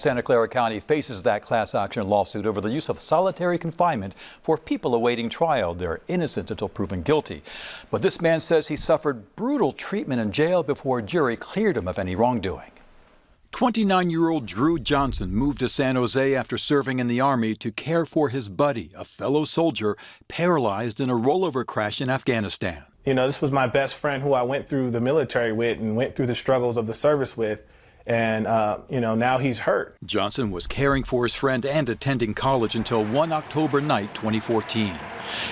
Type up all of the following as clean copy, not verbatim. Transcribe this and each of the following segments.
Santa Clara County faces that class action lawsuit over the use of solitary confinement for people awaiting trial. They're innocent until proven guilty. But this man says he suffered brutal treatment in jail before a jury cleared him of any wrongdoing. 29-year-old Drew Johnson moved to San Jose after serving in the Army to care for his buddy, a fellow soldier, paralyzed in a rollover crash in Afghanistan. You know, this was my best friend who I went through the military with and went through the struggles of the service with. And, you know, now he's hurt. Johnson was caring for his friend and attending college until one October night, 2014.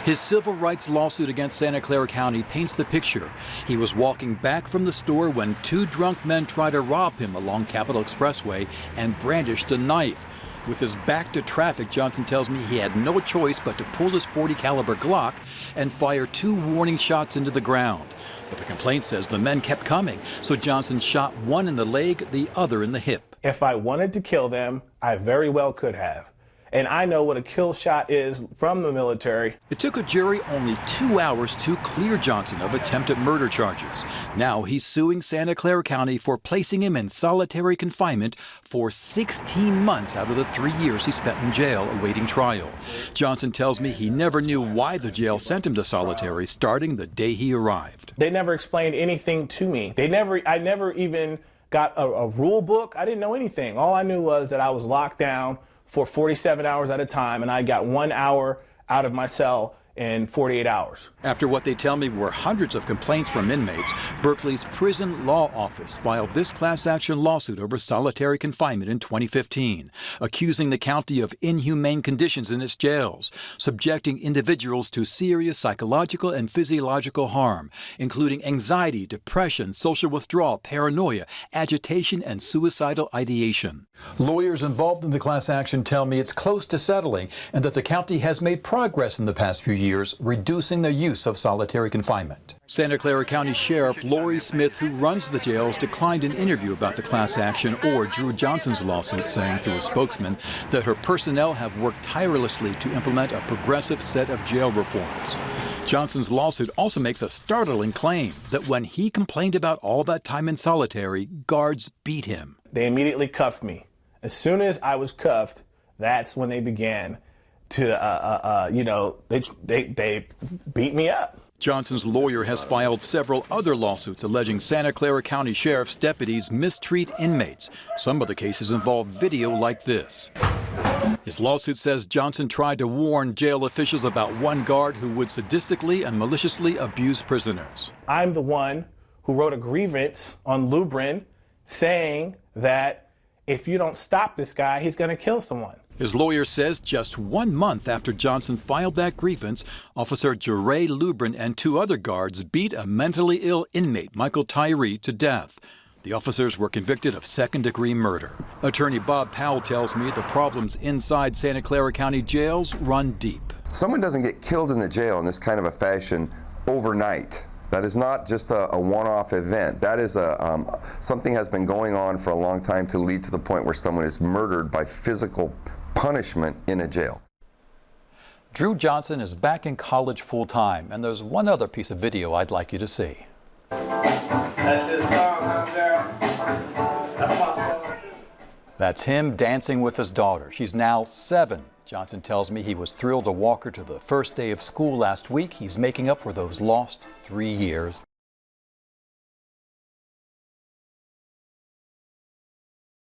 His civil rights lawsuit against Santa Clara County paints the picture. He was walking back from the store when two drunk men tried to rob him along Capitol Expressway and brandished a knife. With his back to traffic, Johnson tells me he had no choice but to pull his .40 caliber Glock and fire two warning shots into the ground. But the complaint says the men kept coming, so Johnson shot one in the leg, the other in the hip. If I wanted to kill them, I very well could have. And I know what a kill shot is from the military. It took a jury only 2 hours to clear Johnson of attempted murder charges. Now he's suing Santa Clara County for placing him in solitary confinement for 16 months out of the 3 years he spent in jail awaiting trial. Johnson tells me he never knew why the jail sent him to solitary starting the day he arrived. They never explained anything to me. I never even got a rule book. I didn't know anything. All I knew was that I was locked down for 47 hours at a time, and I got 1 hour out of my cell in 48 hours. After what they tell me were hundreds of complaints from inmates, Berkeley's prison law office filed this class action lawsuit over solitary confinement in 2015, accusing the county of inhumane conditions in its jails, subjecting individuals to serious psychological and physiological harm, including anxiety, depression, social withdrawal, paranoia, agitation, and suicidal ideation. Lawyers involved in the class action tell me it's close to settling and that the county has made progress in the past few years, reducing the use of solitary confinement. Santa Clara County Sheriff Lori Smith, who runs the jails, declined an interview about the class action or Drew Johnson's lawsuit, saying through a spokesman that her personnel have worked tirelessly to implement a progressive set of jail reforms. Johnson's lawsuit also makes a startling claim that when he complained about all that time in solitary, guards beat him. They immediately cuffed me. As soon as I was cuffed, that's when they began to, you know, they beat me up. Johnson's lawyer has filed several other lawsuits alleging Santa Clara County Sheriff's deputies mistreat inmates. Some of the cases involve video like this. His lawsuit says Johnson tried to warn jail officials about one guard who would sadistically and maliciously abuse prisoners. I'm the one who wrote a grievance on Lubrin saying that if you don't stop this guy, he's going to kill someone. His lawyer says just 1 month after Johnson filed that grievance, Officer Jeray Lubrin and two other guards beat a mentally ill inmate, Michael Tyree, to death. The officers were convicted of second-degree murder. Attorney Bob Powell tells me the problems inside Santa Clara County jails run deep. Someone doesn't get killed in the jail in this kind of a fashion overnight. That is not just a one-off event. That is something has been going on for a long time to lead to the point where someone is murdered by physical punishment in a jail. Drew Johnson is back in college full-time, and there's one other piece of video I'd like you to see. That's his song, girl. That's my song. That's him dancing with his daughter. She's now 7. Johnson tells me he was thrilled to walk her to the first day of school last week. He's making up for those lost 3 years.